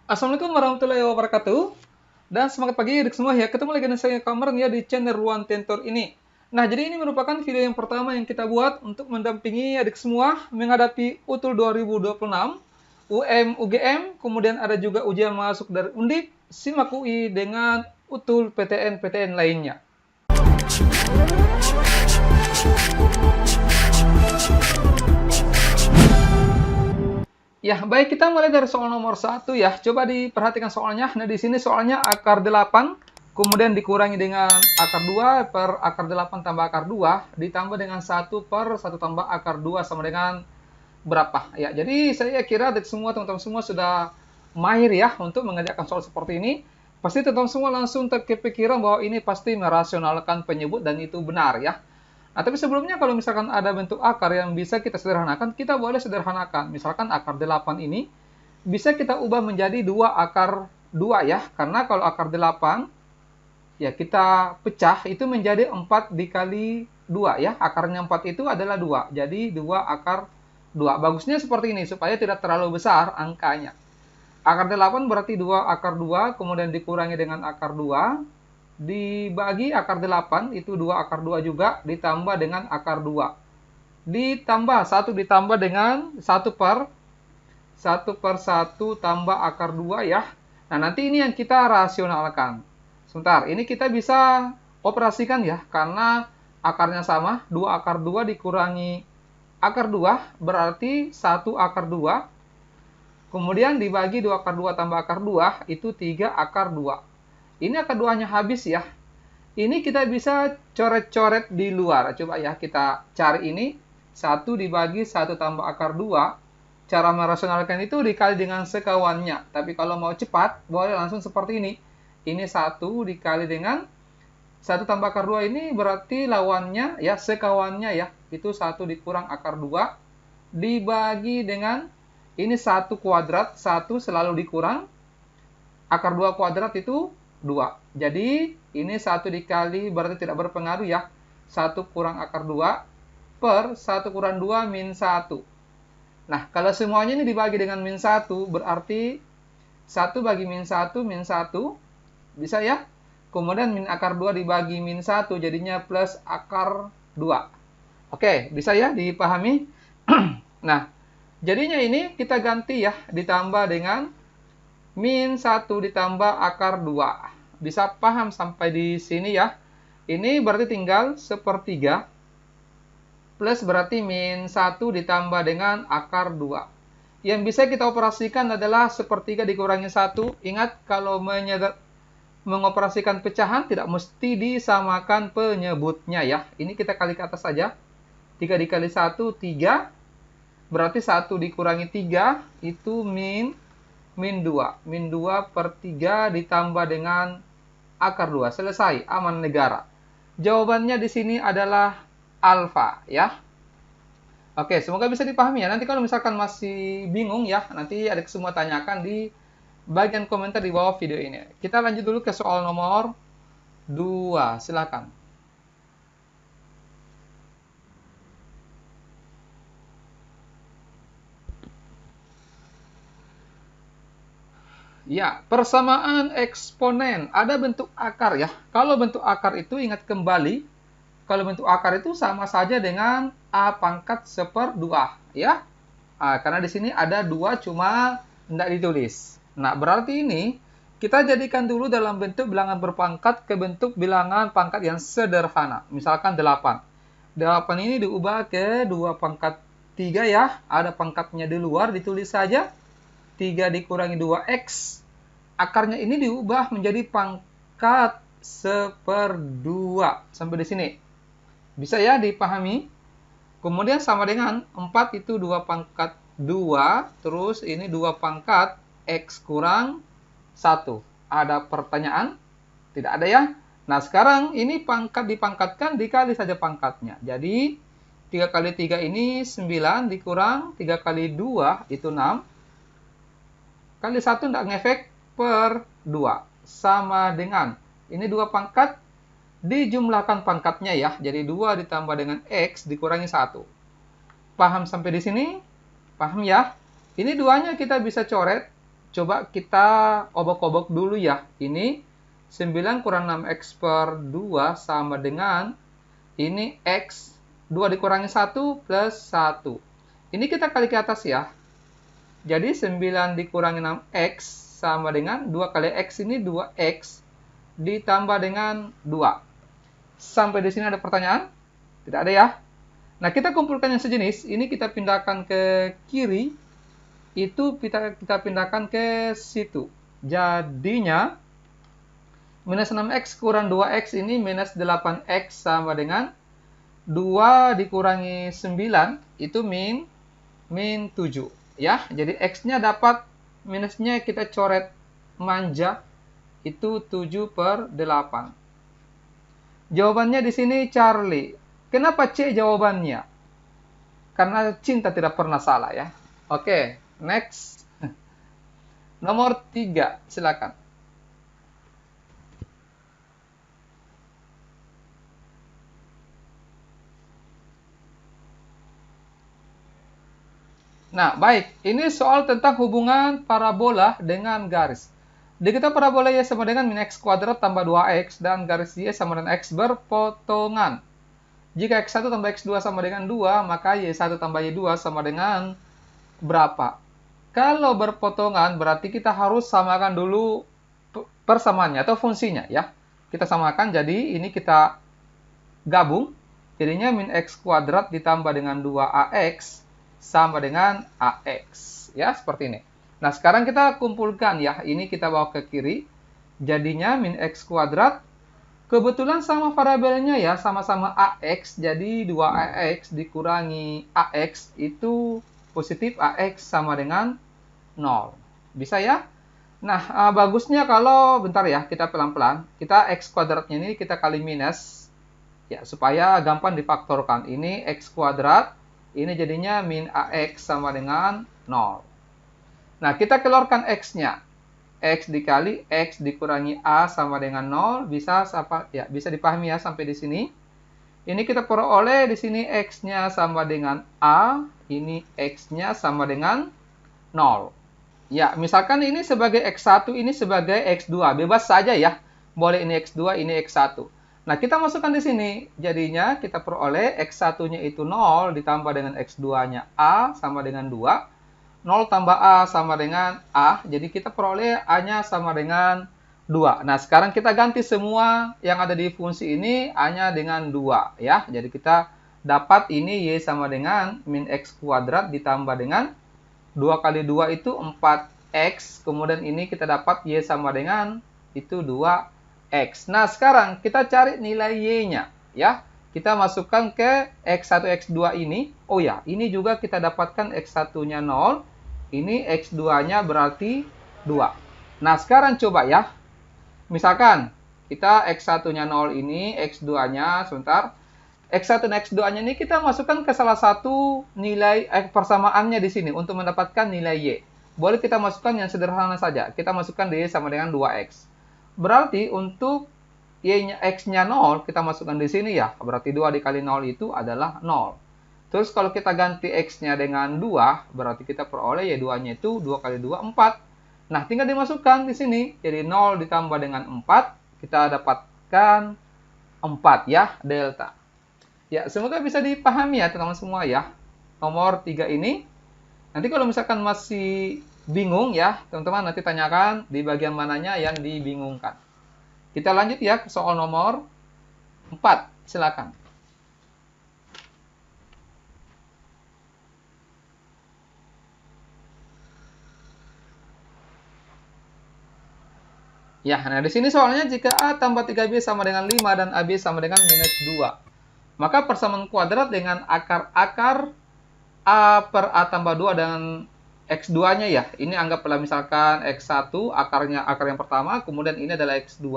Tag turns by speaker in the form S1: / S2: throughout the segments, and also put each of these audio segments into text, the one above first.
S1: Assalamualaikum warahmatullahi wabarakatuh. Dan semangat pagi adik semua ya. Ketemu lagi dengan saya Kamar ya di channel Ruang Tentor ini. Nah, jadi ini merupakan video yang pertama yang kita buat untuk mendampingi adik semua menghadapi UTUL 2026, UM UGM, kemudian ada juga ujian masuk dari Undip, SIMAK UI dengan UTUL PTN-PTN lainnya. Ya, baik, kita mulai dari soal nomor 1 ya. Coba diperhatikan soalnya. Nah, di sini soalnya akar 8, kemudian dikurangi dengan akar 2 per akar 8 tambah akar 2, ditambah dengan 1 per 1 tambah akar 2 sama dengan berapa? Ya, jadi saya kira teman-teman semua sudah mahir ya untuk mengerjakan soal seperti ini. Pasti teman-teman semua langsung terkepikiran bahwa ini pasti merasionalkan penyebut dan itu benar ya. Nah, tapi sebelumnya kalau misalkan ada bentuk akar yang bisa kita sederhanakan, kita boleh sederhanakan. Misalkan akar 8 ini bisa kita ubah menjadi 2 akar 2 ya. Karena kalau akar 8 ya kita pecah itu menjadi 4 dikali 2 ya. Akarnya 4 itu adalah 2. Jadi 2 akar 2. Bagusnya seperti ini supaya tidak terlalu besar angkanya. Akar 8 berarti 2 akar 2 kemudian dikurangi dengan akar 2 dibagi akar 8 itu 2 akar 2 juga ditambah dengan akar 2. Ditambah 1 ditambah dengan 1 per 1 tambah akar 2 ya. Nah, nanti ini yang kita rasionalkan. Sebentar, ini kita bisa operasikan ya karena akarnya sama, 2 akar 2 dikurangi akar 2 berarti 1 akar 2. Kemudian dibagi 2 akar 2 tambah akar 2 itu 3 akar 2. Ini akar 2-nya habis ya. Ini kita bisa coret-coret di luar. Coba ya kita cari ini. 1 dibagi 1 tambah akar 2. Cara merasionalkan itu dikali dengan sekawannya. Tapi kalau mau cepat, boleh langsung seperti ini. Ini 1 dikali dengan 1 tambah akar 2 ini berarti lawannya ya, sekawannya ya. Itu 1 dikurang akar 2. Dibagi dengan ini 1 kuadrat. 1 selalu dikurang. Akar 2 kuadrat itu 2. Jadi, ini 1 dikali berarti tidak berpengaruh ya. 1 kurang akar 2 per 1 kurang 2 min 1. Nah, kalau semuanya ini dibagi dengan min 1, berarti 1 bagi min 1, min 1. Bisa ya? Kemudian min akar 2 dibagi min 1, jadinya plus akar 2. Oke, bisa ya dipahami? Nah, jadinya ini kita ganti ya, ditambah dengan min 1 ditambah akar 2. Bisa paham sampai di sini ya. Ini berarti tinggal sepertiga. Plus berarti min 1 ditambah dengan akar 2. Yang bisa kita operasikan adalah sepertiga dikurangi 1. Ingat, kalau mengoperasikan pecahan tidak mesti disamakan penyebutnya ya. Ini kita kali ke atas saja. 3 dikali 1, 3. Berarti 1 dikurangi 3 itu min 2. Min 2 per 3 ditambah dengan akar 2. Selesai, aman negara. Jawabannya di sini adalah alfa ya. Oke, semoga bisa dipahami ya. Nanti kalau misalkan masih bingung ya, nanti ada semua tanyakan di bagian komentar di bawah video ini. Kita lanjut dulu ke soal nomor 2. Silakan. Ya, persamaan eksponen. Ada bentuk akar ya. Kalau bentuk akar itu ingat kembali, kalau bentuk akar itu sama saja dengan A pangkat seper 2 ya. Karena di sini ada 2 cuma tidak ditulis. Nah, berarti ini kita jadikan dulu dalam bentuk bilangan berpangkat ke bentuk bilangan pangkat yang sederhana. Misalkan 8. 8 ini diubah ke 2 pangkat 3 ya. Ada pangkatnya di luar, ditulis saja. 3 dikurangi 2x, akarnya ini diubah menjadi pangkat seperdua. Sampai di sini. Bisa ya dipahami? Kemudian sama dengan 4 itu 2 pangkat 2, terus ini 2 pangkat x kurang 1. Ada pertanyaan? Tidak ada ya? Nah, sekarang ini pangkat dipangkatkan, dikali saja pangkatnya. Jadi, 3 kali 3 ini 9, dikurang 3 kali 2 itu 6. Kali 1 tidak ngefek per 2. Sama dengan, ini 2 pangkat, dijumlahkan pangkatnya ya. Jadi 2 ditambah dengan X dikurangi 1. Paham sampai di sini? Paham ya? Ini duanya kita bisa coret. coba kita obok-obok dulu ya. Ini 9 kurang 6x per 2 sama dengan ini x 2 dikurangi 1 plus 1. Ini kita kali ke atas ya. Jadi 9 dikurangi 6x sama dengan 2 kali x ini 2x ditambah dengan 2. Sampai di sini ada pertanyaan? Tidak ada ya? Nah, kita kumpulkan yang sejenis. Ini kita pindahkan ke kiri. Itu kita pindahkan ke situ. Jadinya minus 6x kurang 2x ini minus 8x sama dengan 2 dikurangi 9 itu min 7 ya. Jadi x-nya dapat, minusnya kita coret manja itu 7 per 8. Jawabannya di sini Charlie. Kenapa C jawabannya? Karena cinta tidak pernah salah ya. Oke, next. Nomor 3, silakan. Nah, baik. Ini soal tentang hubungan parabola dengan garis. Diketahui parabola Y sama dengan min X kuadrat tambah 2X dan garis Y sama dengan X berpotongan. Jika X1 tambah X2 sama dengan 2, maka Y1 tambah Y2 sama dengan berapa? Kalau berpotongan, berarti kita harus samakan dulu persamaannya atau fungsinya ya. Kita samakan, jadi ini kita gabung. Jadinya min X kuadrat ditambah dengan 2AX sama dengan AX. Ya, seperti ini. Nah, sekarang kita kumpulkan ya. Ini kita bawa ke kiri. Jadinya min X kuadrat. Kebetulan sama variabelnya ya. Sama-sama AX. Jadi 2AX dikurangi AX itu positif. AX sama dengan 0. Bisa ya? Nah, bagusnya kalau, bentar ya. Kita pelan-pelan. Kita X kuadratnya ini kita kali minus. Ya, supaya gampang difaktorkan. Ini X kuadrat. Ini jadinya min AX sama dengan 0. Nah, kita keluarkan X-nya. X dikali X dikurangi A sama dengan 0. Bisa dipahami ya sampai di sini. Ini kita peroleh di sini X-nya sama dengan A. Ini X-nya sama dengan 0. Ya, misalkan ini sebagai X1, ini sebagai X2. Bebas saja ya. Boleh ini X2, ini X1. Nah, kita masukkan di sini. Jadinya kita peroleh X1-nya itu 0 ditambah dengan X2-nya A sama dengan 2. 0 tambah A sama dengan A. Jadi kita peroleh A-nya sama dengan 2. Nah, sekarang kita ganti semua yang ada di fungsi ini A-nya dengan 2 ya. Jadi kita dapat ini Y sama dengan min X kuadrat ditambah dengan 2 kali 2 itu 4X. Kemudian ini kita dapat Y sama dengan itu 2X. Nah, sekarang kita cari nilai Y-nya ya. Kita masukkan ke X1, X2 ini. Oh ya, ini juga kita dapatkan X1-nya 0. Ini X2-nya berarti 2. Nah, sekarang coba ya. Misalkan kita X1-nya 0 ini, X2-nya, sebentar. X1 dan X2-nya ini kita masukkan ke salah satu nilai persamaannya di sini untuk mendapatkan nilai Y. Boleh kita masukkan yang sederhana saja. Kita masukkan Y sama dengan 2X. Berarti untuk Y-nya X-nya 0, kita masukkan di sini ya. Berarti 2 dikali 0 itu adalah 0. Terus kalau kita ganti X-nya dengan 2, berarti kita peroleh Y2-nya itu 2 kali 2, 4. Nah, tinggal dimasukkan di sini. Jadi 0 ditambah dengan 4, kita dapatkan 4 ya, delta. Ya, semoga bisa dipahami ya teman-teman semua ya. Nomor 3 ini. Nanti kalau misalkan masih bingung ya, teman-teman nanti tanyakan di bagian mananya yang dibingungkan. Kita lanjut ya ke soal nomor 4. Silakan. Ya, nah di sini soalnya jika A tambah 3B sama dengan 5 dan AB sama dengan minus 2. Maka persamaan kuadrat dengan akar-akar A per A tambah 2 dan X2-nya ya. Ini anggaplah misalkan X1, akar yang pertama, kemudian ini adalah X2.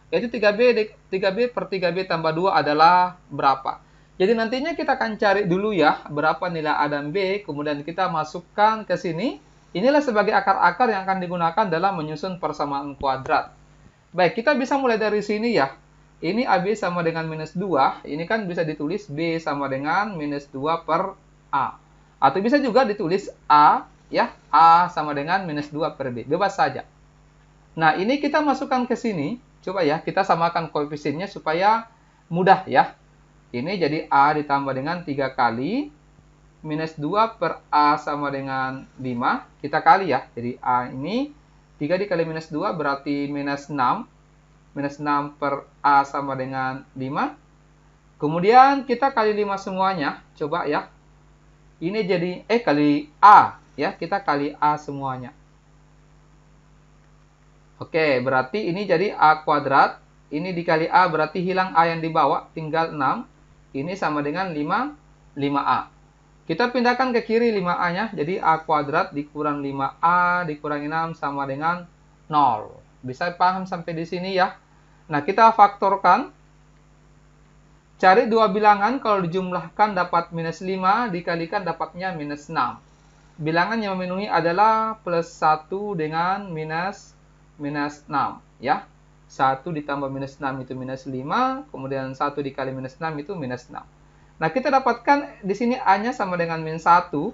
S1: Yaitu 3B per 3B tambah 2 adalah berapa? Jadi nantinya kita akan cari dulu ya, berapa nilai A dan B, kemudian kita masukkan ke sini. Inilah sebagai akar-akar yang akan digunakan dalam menyusun persamaan kuadrat. Baik, kita bisa mulai dari sini ya. Ini AB sama dengan minus 2. Ini kan bisa ditulis B sama dengan minus 2 per A. Atau bisa juga ditulis A ya. A sama dengan minus 2 per B. Bebas saja. Nah, ini kita masukkan ke sini. Coba ya, kita samakan koefisiennya supaya mudah ya. Ini jadi A ditambah dengan 3 kali minus 2 per A sama dengan 5. Kita kali ya. Jadi A ini 3 dikali minus 2 berarti minus 6. Minus 6 per A sama dengan 5. Kemudian kita kali 5 semuanya. Coba ya. Ini jadi, kali A. Ya, kita kali A semuanya. Oke, berarti ini jadi A kuadrat. Ini dikali A berarti hilang A yang dibawa. Tinggal 6. Ini sama dengan 5A. Kita pindahkan ke kiri 5A-nya. Jadi A kuadrat dikurang 5A dikurangi 6 sama dengan 0. Bisa paham sampai di sini ya? Nah, kita faktorkan. Cari dua bilangan, kalau dijumlahkan dapat minus 5, dikalikan dapatnya minus 6. Bilangan yang memenuhi adalah plus 1 dengan minus 6. Ya. 1 ditambah minus 6 itu minus 5, kemudian 1 dikali minus 6 itu minus 6. Nah, kita dapatkan di sini A-nya sama dengan minus 1,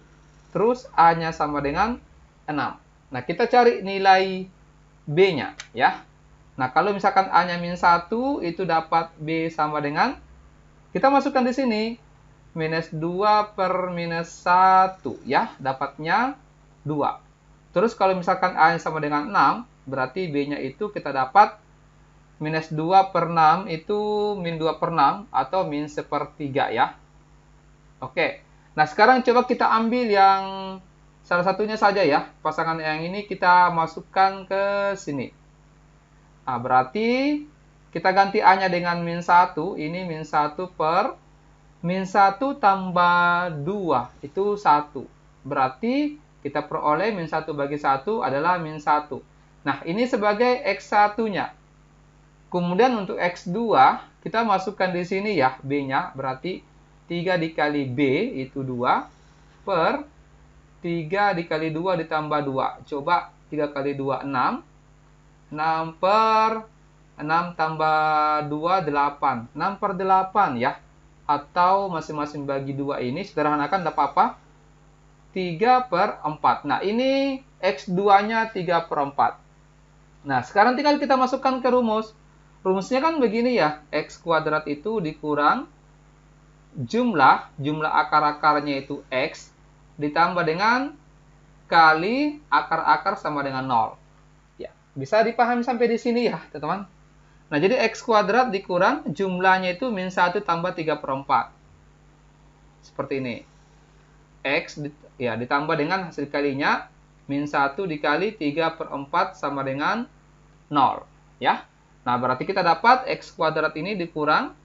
S1: terus A-nya sama dengan 6. Nah, kita cari nilai B-nya. Ya. Nah, kalau misalkan A-nya minus 1, itu dapat B sama dengan, kita masukkan di sini, minus 2 per minus 1, ya, dapatnya 2. Terus kalau misalkan A-nya sama dengan 6, berarti B-nya itu kita dapat minus 2 per 6 itu min 2 per 6 atau min 1/3 ya. Oke, nah sekarang coba kita ambil yang salah satunya saja ya. Pasangan yang ini kita masukkan ke sini. Nah, berarti kita ganti A-nya dengan min 1, ini min 1 per min 1 tambah 2, itu 1. Berarti kita peroleh min 1 bagi 1 adalah min 1. Nah, ini sebagai X1-nya. Kemudian untuk X2, kita masukkan di sini ya, B-nya. Berarti 3 dikali B, itu 2, per 3 dikali 2 ditambah 2. Coba 3 kali 2, 6. 6 per 6 tambah 2, 8. 6 per 8 ya. Atau masing-masing bagi 2 ini, sederhanakan dapat apa? 3 per 4. Nah, ini X2-nya 3 per 4. Nah, sekarang tinggal kita masukkan ke rumus. Rumusnya kan begini ya. X kuadrat itu dikurang jumlah akar-akarnya itu X, ditambah dengan kali akar-akar sama dengan 0. Ya, bisa dipahami sampai di sini ya, teman-teman. Nah, jadi X kuadrat dikurang jumlahnya itu min 1 tambah 3 per 4. Seperti ini. X ya, ditambah dengan hasil kalinya, min 1 dikali 3 per 4 sama dengan 0. Ya. Nah, berarti kita dapat X kuadrat ini dikurang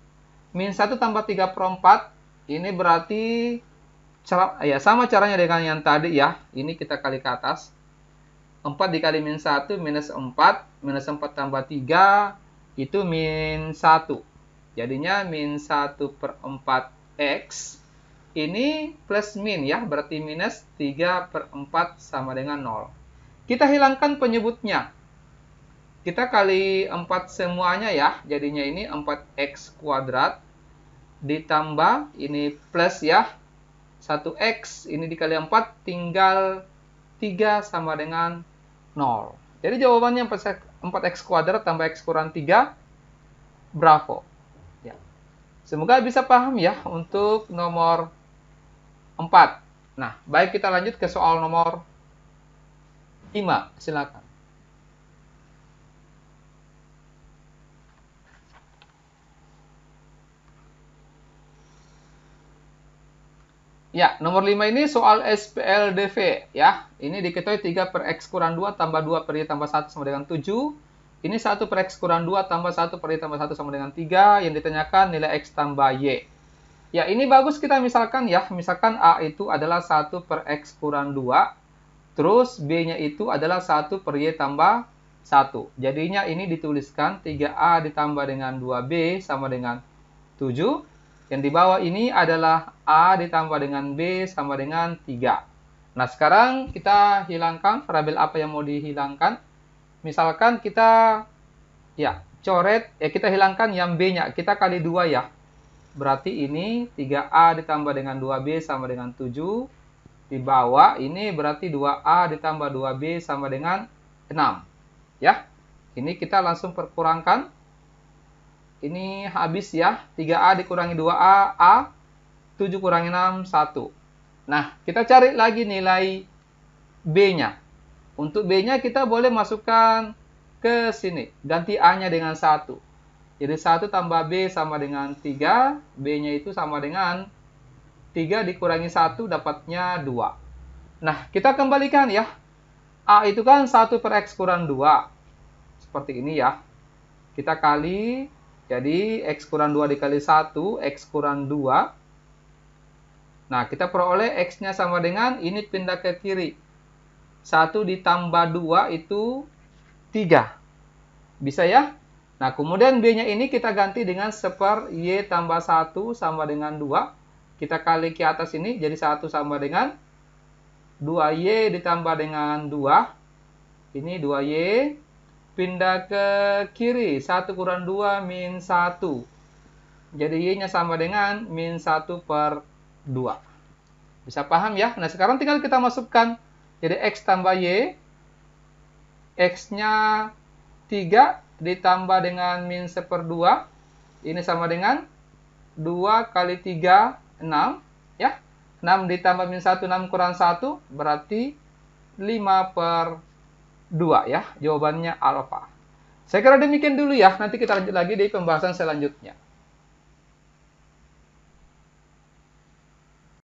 S1: min 1 tambah 3 per 4. Ini berarti, ya sama caranya dengan yang tadi ya. Ini kita kali ke atas. 4 dikali min 1 minus 4. Minus 4 tambah 3. Itu min 1. Jadinya min 1 per 4X. Ini plus min ya, berarti minus 3 per 4 sama dengan 0. Kita hilangkan penyebutnya. Kita kali 4 semuanya ya. Jadinya ini 4X kuadrat. Ditambah, ini plus ya. 1X, ini dikali 4, tinggal 3 sama dengan 0. Jadi jawabannya 4X kuadrat tambah X kurang 3, bravo. Ya. Semoga bisa paham ya untuk nomor 4. Nah, baik kita lanjut ke soal nomor 5. Silakan. Ya, nomor 5 ini soal SPLDV ya. Ini diketahui 3 per X kurang 2 tambah 2 per Y tambah 1 sama dengan 7. Ini 1 per X kurang 2 tambah 1 per Y tambah 1 sama dengan 3. Yang ditanyakan nilai X tambah Y. Ya, ini bagus kita misalkan ya. Misalkan A itu adalah 1 per X kurang 2. Terus B-nya itu adalah 1 per Y tambah 1. Jadinya ini dituliskan 3A ditambah dengan 2B sama dengan 7. Yang di bawah ini adalah A ditambah dengan B sama dengan 3. Nah, sekarang kita hilangkan variabel apa yang mau dihilangkan. Misalkan kita ya coret, kita hilangkan yang B-nya. Kita kali 2 ya. Berarti ini 3A ditambah dengan 2B sama dengan 7. Di bawah ini berarti 2A ditambah 2B sama dengan 6. Ya. Ini kita langsung perkurangkan. Ini habis ya. 3A dikurangi 2A, A. 7 kurangi 6, 1. Nah, kita cari lagi nilai B-nya. Untuk B-nya kita boleh masukkan ke sini. Ganti A-nya dengan 1. Jadi 1 tambah B sama dengan 3. B-nya itu sama dengan 3 dikurangi 1 dapatnya 2. Nah, kita kembalikan ya. A itu kan 1 per X kurang 2. Seperti ini ya. Kita kali, jadi X kurang 2 dikali 1, X kurang 2. Nah, kita peroleh X-nya sama dengan, ini pindah ke kiri. 1 ditambah 2 itu 3. Bisa ya? Nah, kemudian B-nya ini kita ganti dengan 1/Y tambah 1 sama dengan 2. Kita kali ke atas ini, jadi 1 sama dengan 2Y ditambah dengan 2. Ini 2Y. Pindah ke kiri. 1 kurang 2 min 1. Jadi Y-nya sama dengan min 1 per 2. Bisa paham ya? Nah, sekarang tinggal kita masukkan. Jadi X tambah Y. X-nya 3 ditambah dengan min 1/2. Ini sama dengan 2 kali 3, 6. Ya. 6 ditambah min 1, 6 kurang 1. Berarti 5 per 2 ya. Jawabannya alfa. Saya kira demikian dulu ya. Nanti kita lanjut lagi di pembahasan selanjutnya.